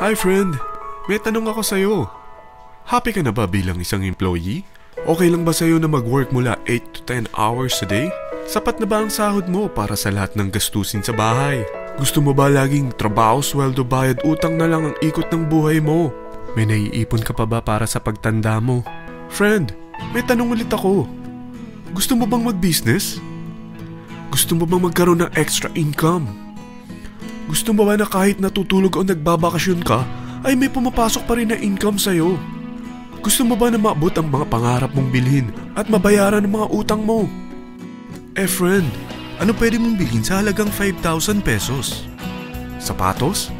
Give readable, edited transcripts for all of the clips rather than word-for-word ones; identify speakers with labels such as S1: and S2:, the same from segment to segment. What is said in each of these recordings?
S1: Hi friend, may tanong ako sa'yo. Happy ka na ba bilang isang employee? Okay lang ba sa'yo na mag-work mula 8 to 10 hours a day? Sapat na ba ang sahod mo para sa lahat ng gastusin sa bahay? Gusto mo ba laging trabaho, sweldo, bayad, utang na lang ang ikot ng buhay mo? May naiipon ka pa ba para sa pagtanda mo? Friend, may tanong ulit ako. Gusto mo bang mag-business? Gusto mo bang magkaroon ng extra income? Gusto mo ba na kahit natutulog o nagbabakasyon ka, ay may pumapasok pa rin na income sa'yo? Gusto mo ba na maabot ang mga pangarap mong bilhin at mabayaran ang mga utang mo? Friend, ano pwede mong bilhin sa halagang 5,000 pesos? Sapatos?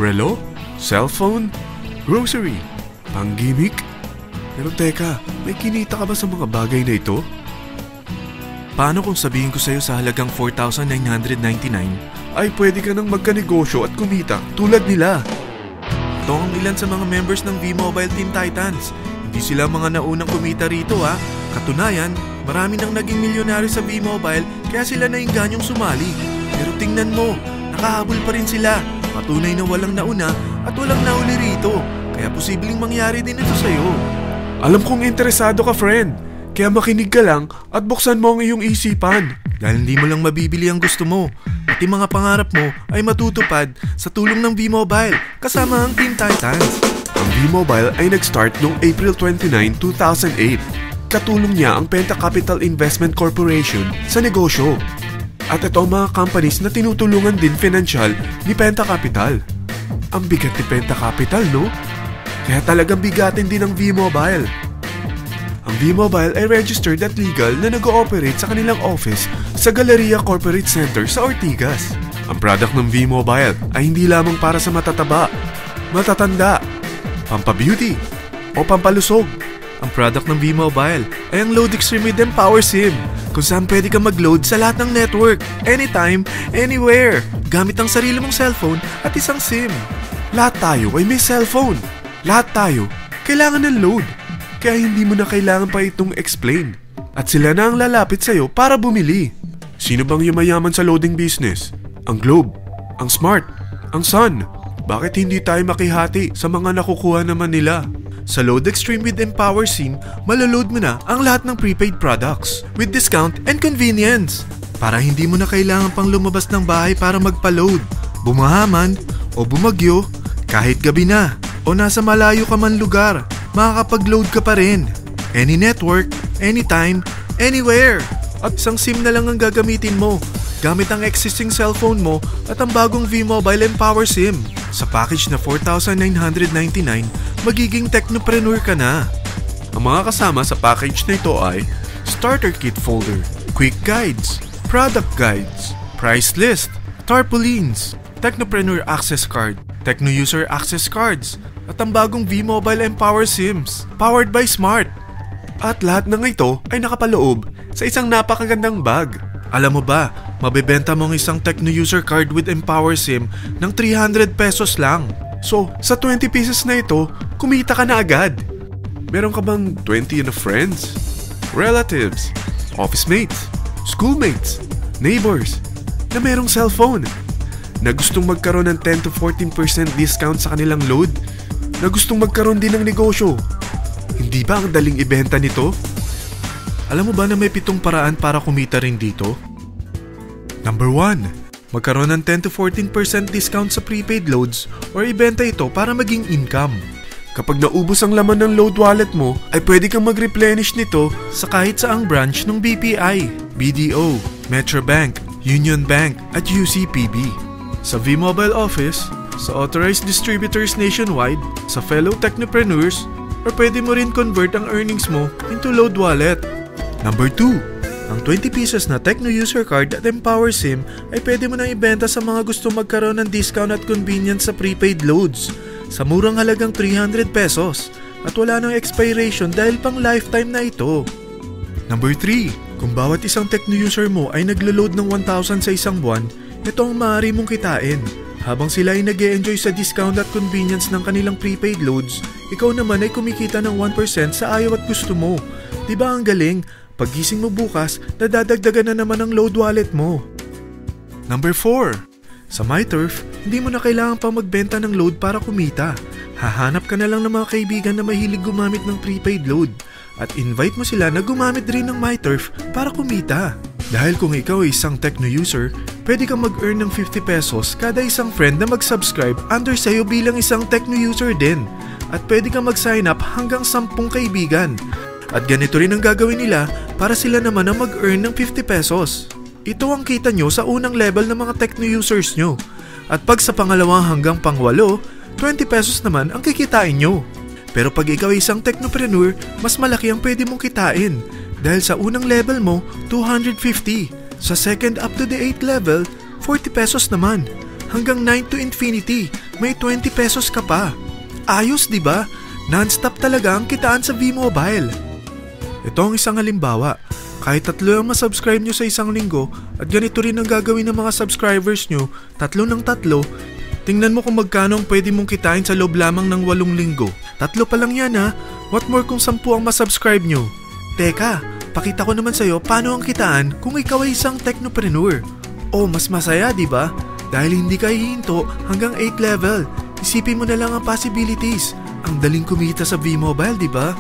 S1: Relo? Cellphone? Grocery? Pang-gimmick? Pero teka, may kinita ka ba sa mga bagay na ito? Paano kung sabihin ko sa'yo sa halagang 4,999 ay pwede ka nang magkanegosyo at kumita tulad nila? Ito ang ilan sa mga members ng V-Mobile Teen Titans. Hindi sila mga naunang kumita rito ha. Katunayan, marami nang naging milyonaryo sa V-Mobile kaya sila naingganyong sumali. Pero tingnan mo, nakahabol pa rin sila. Patunay na walang nauna at walang nauli rito. Kaya posibleng mangyari din ito sa'yo. Alam kong interesado ka, friend. Kaya makinig ka lang at buksan mo ang iyong isipan. Dahil hindi mo lang mabibili ang gusto mo. Pati mga pangarap mo ay matutupad sa tulong ng V-Mobile kasama ang Teen Titans. Ang V-Mobile ay nag-start noong April 29, 2008. Katulong niya ang Penta Capital Investment Corporation sa negosyo. At ito ang mga companies na tinutulungan din financial ni Penta Capital. Ang bigat ni Penta Capital, no? Kaya talagang bigatin din ang V-Mobile. Ang V-Mobile ay registered at legal na nag-ooperate sa kanilang office sa Galleria Corporate Center sa Ortigas. Ang product ng V-Mobile ay hindi lamang para sa matataba, matatanda, pampabeauty, o pampalusog. Ang product ng V-Mobile ay ang Load Extreme with Empower SIM, kung saan pwede kang mag-load sa lahat ng network, anytime, anywhere, gamit ang sarili mong cellphone at isang SIM. Lahat tayo ay may cellphone. Lahat tayo kailangan ng load. Kaya hindi mo na kailangan pa itong explain. At sila na ang lalapit sa'yo para bumili. Sino bang yumayaman sa loading business? Ang Globe, ang Smart, ang Sun. Bakit hindi tayo makihati sa mga nakukuha naman nila? Sa Load Extreme with Empower SIM, maloload mo na ang lahat ng prepaid products with discount and convenience. Para hindi mo na kailangan pang lumabas ng bahay para magpa-load. Bumahaman o bumagyo, kahit gabi na o nasa malayo ka man lugar, makakapag-load ka pa rin. Any network, anytime, anywhere. At isang SIM na lang ang gagamitin mo gamit ang existing cellphone mo at ang bagong V-Mobile Empower SIM. Sa package na 4,999, magiging technopreneur ka na. Ang mga kasama sa package na ito ay Starter Kit Folder, Quick Guides, Product Guides, Price List, Tarpaulins, Technopreneur Access Card, Techno User Access Cards, at ang bagong V-Mobile Empower SIMs, powered by Smart. At lahat ng ito ay nakapaloob sa isang napakagandang bag. Alam mo ba, mabebenta mo ang isang Techno User Card with Empower SIM ng 300 pesos lang. So, sa 20 pieces na ito, kumita ka na agad. Meron ka bang 20 na friends, relatives, office mates, schoolmates, neighbors, na merong cellphone, na gustong magkaroon ng 10 to 14% discount sa kanilang load, na gustong magkaroon din ng negosyo? Hindi ba ang daling ibenta nito? Alam mo ba na may 7 paraan para kumita rin dito? Number 1. Magkaroon ng 10 to 14% discount sa prepaid loads or ibenta ito para maging income. Kapag naubos ang laman ng load wallet mo, ay pwede kang mag-replenish nito sa kahit saang branch ng BPI, BDO, Metrobank, Union Bank at UCPB. Sa V-Mobile Office, sa authorized distributors nationwide, sa fellow technopreneurs, or pwede mo rin convert ang earnings mo into load wallet. Number 2. Ang 20 pieces na Techno User Card at Empower SIM ay pwede mo nang ibenta sa mga gusto magkaroon ng discount at convenience sa prepaid loads sa murang halagang 300 pesos at wala nang expiration dahil pang lifetime na ito. Number 3. Kung bawat isang Techno user mo ay naglo-load ng 1,000 sa isang buwan, ito ang maaari mong kitain. Habang sila ay nag-e-enjoy sa discount at convenience ng kanilang prepaid loads, ikaw naman ay kumikita ng 1% sa ayaw at gusto mo. Diba ang galing? Paggising mo bukas, nadadagdagan na naman ang load wallet mo. Number 4.
S2: Sa MyTurf, hindi mo na kailangan pa magbenta ng load para kumita. Hahanap ka na lang ng mga kaibigan na mahilig gumamit ng prepaid load at invite mo sila na gumamit rin ng MyTurf para kumita. Dahil kung ikaw ay isang Tecno user, pwede kang mag-earn ng 50 pesos kada isang friend na mag-subscribe under sa'yo bilang isang Tecno user din. At pwede kang mag-sign up hanggang 10 kaibigan. At ganito rin ang gagawin nila para sila naman ang mag-earn ng 50 pesos. Ito ang kita nyo sa unang level ng mga Tecno users nyo. At pag sa pangalawa hanggang pang-8, 20 pesos naman ang kikitain nyo. Pero pag ikaw ay isang technopreneur, mas malaki ang pwede mong kitain. Dahil sa unang level mo, 250. Sa second up to the 8th level, 40 pesos naman. Hanggang 9 to infinity, may 20 pesos ka pa. Ayos, di ba? Non-stop talaga ang kitaan sa V-Mobile. Ito ang isang halimbawa. Kahit 3 ang masubscribe nyo sa isang linggo at ganito rin ang gagawin ng mga subscribers nyo, 3 ng 3, tingnan mo kung magkano ang pwede mong kitain sa loob lamang ng 8 linggo. 3 pa lang yan ha. What more kung 10 ang masubscribe nyo? Teka, pakita ko naman sa'yo paano ang kitaan kung ikaw ay isang technopreneur. Oh, mas masaya, di ba? Dahil hindi ka hihinto hanggang 8 level. Isipin mo na lang ang possibilities. Ang daling kumita sa V-Mobile, di ba?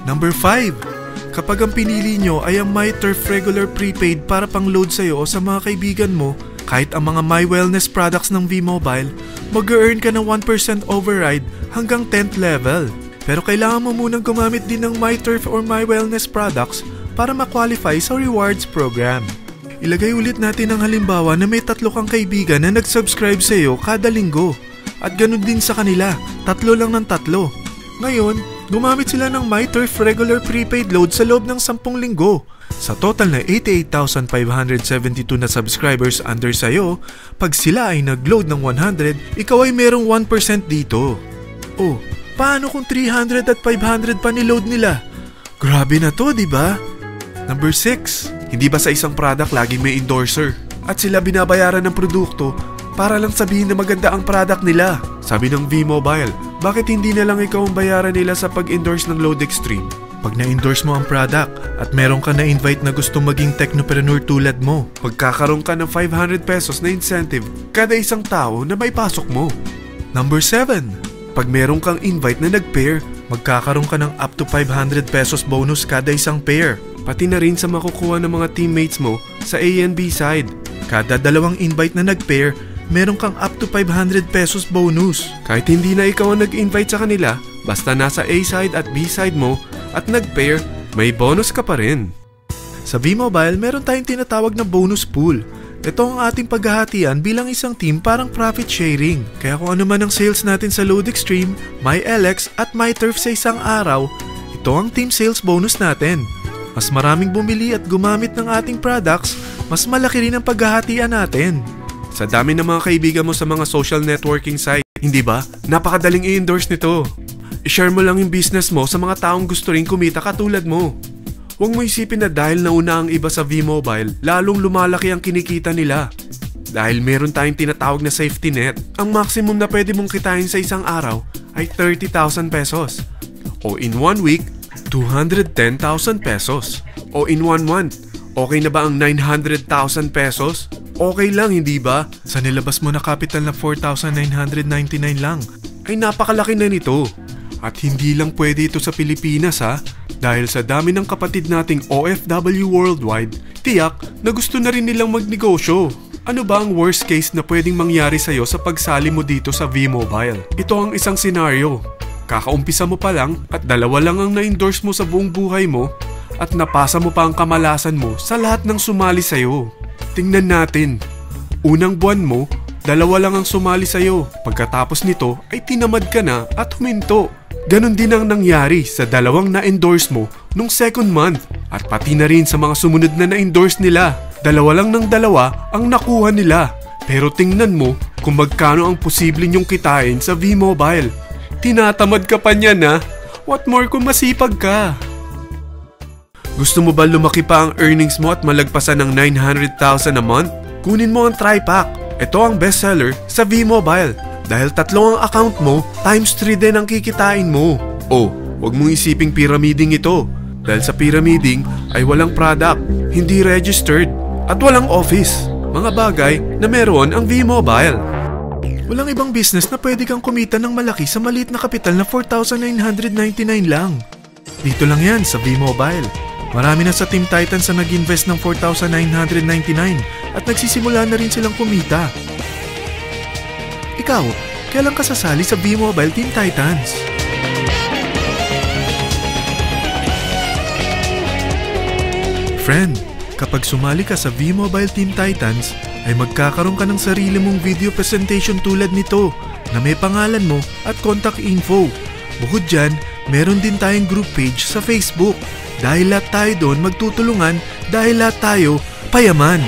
S2: Number 5. Kapag ang pinili nyo ay ang MyTurf regular prepaid para pang-load sa'yo o sa mga kaibigan mo, kahit ang mga My Wellness products ng V-Mobile, mag-earn ka ng 1% override hanggang 10th level. Pero kailangan mo munang gumamit din ng MyTurf or My Wellness products para ma-qualify sa rewards program. Ilagay ulit natin ang halimbawa na may 3 kang kaibigan na nag-subscribe sa'yo kada linggo. At ganun din sa kanila, 3 lang ng 3. Ngayon, gumamit sila ng MyTurf regular prepaid load sa loob ng 10 linggo. Sa total na 88,572 na subscribers under sa'yo, pag sila ay nag-load ng 100, ikaw ay merong 1% dito. Oh, paano kung 300 at 500 pa ni-load nila? Grabe na to, di ba? Number 6. Hindi ba sa isang product laging may endorser? At sila binabayaran ng produkto para lang sabihin na maganda ang product nila. Sabi ng V-Mobile, bakit hindi na lang ikaw ang bayaran nila sa pag-endorse ng Load Extreme? Pag na-endorse mo ang product at meron ka na-invite na gustong maging technopreneur tulad mo, magkakaroon ka ng 500 pesos na incentive kada isang tao na may pasok mo. Number 7. Pag meron kang invite na nag-pair, magkakaroon ka ng up to 500 pesos bonus kada isang pair. Pati na rin sa makukuha ng mga teammates mo sa A and B side. Kada 2 invite na nag-pair, meron kang up to 500 pesos bonus. Kahit hindi na ikaw ang nag-invite sa kanila, basta nasa A side at B side mo at nag-pair, may bonus ka pa rin. Sa V-Mobile, meron tayong tinatawag na bonus pool. Ito ang ating paghahatian bilang isang team parang profit sharing. Kaya kung ano man ang sales natin sa Load Extreme, MyLX at MyTurf sa isang araw, ito ang team sales bonus natin. Mas maraming bumili at gumamit ng ating products, mas malaki rin ang paghahatian natin. Sa dami ng mga kaibigan mo sa mga social networking site, hindi ba? Napakadaling i-endorse nito. I-share mo lang yung business mo sa mga taong gusto rin kumita katulad mo. Huwag mo isipin na dahil nauna ang iba sa V-Mobile, lalong lumalaki ang kinikita nila. Dahil meron tayong tinatawag na safety net, ang maximum na pwede mong kitain sa isang araw ay 30,000 pesos. O in 1 week, 210,000 pesos. O in 1 month, okay na ba ang 900,000 pesos? Okay lang, hindi ba? Sa nilabas mo na capital na 4,999 lang, ay napakalaki na nito. At hindi lang pwede ito sa Pilipinas ha, dahil sa dami ng kapatid nating OFW worldwide, tiyak na gusto na rin nilang magnegosyo. Ano ba ang worst case na pwedeng mangyari sa'yo sa pagsali mo dito sa V-Mobile? Ito ang isang senaryo. Kakaumpisa mo pa lang at 2 lang ang na-endorse mo sa buong buhay mo at napasa mo pa ang kamalasan mo sa lahat ng sumali sa'yo. Tingnan natin. Unang buwan mo, 2 lang ang sumali sa'yo. Pagkatapos nito ay tinamad ka na at huminto. Ganon din ang nangyari sa 2 na-endorse mo nung second month at pati na rin sa mga sumunod na na-endorse nila. 2 lang ng 2 ang nakuha nila. Pero tingnan mo kung magkano ang posible nyong kitain sa V-Mobile. Tinatamad ka pa niyan ha? What more kung masipag ka? Gusto mo ba lumaki pa ang earnings mo at malagpasan ng 900,000 a month? Kunin mo ang TriPack. Ito ang bestseller sa V-Mobile. Dahil 3 ang account mo, times 3 din ang kikitain mo. Oh, huwag mong isiping pyramiding ito. Dahil sa pyramiding ay walang product, hindi registered, at walang office. Mga bagay na meron ang V-Mobile. Walang ibang business na pwede kang kumita ng malaki sa maliit na kapital na 4,999 lang. Dito lang yan sa V-Mobile. Marami na sa Team Titans na nag-invest ng 4,999 at nagsisimula na rin silang kumita. Ikaw, kailan ka sasali sa V-Mobile Team Titans? Friend, kapag sumali ka sa V-Mobile Team Titans, ay magkakaroon ka ng sarili mong video presentation tulad nito na may pangalan mo at contact info. Bukod dyan, meron din tayong group page sa Facebook. Dahil lahat tayo doon magtutulungan dahil lahat tayo payaman.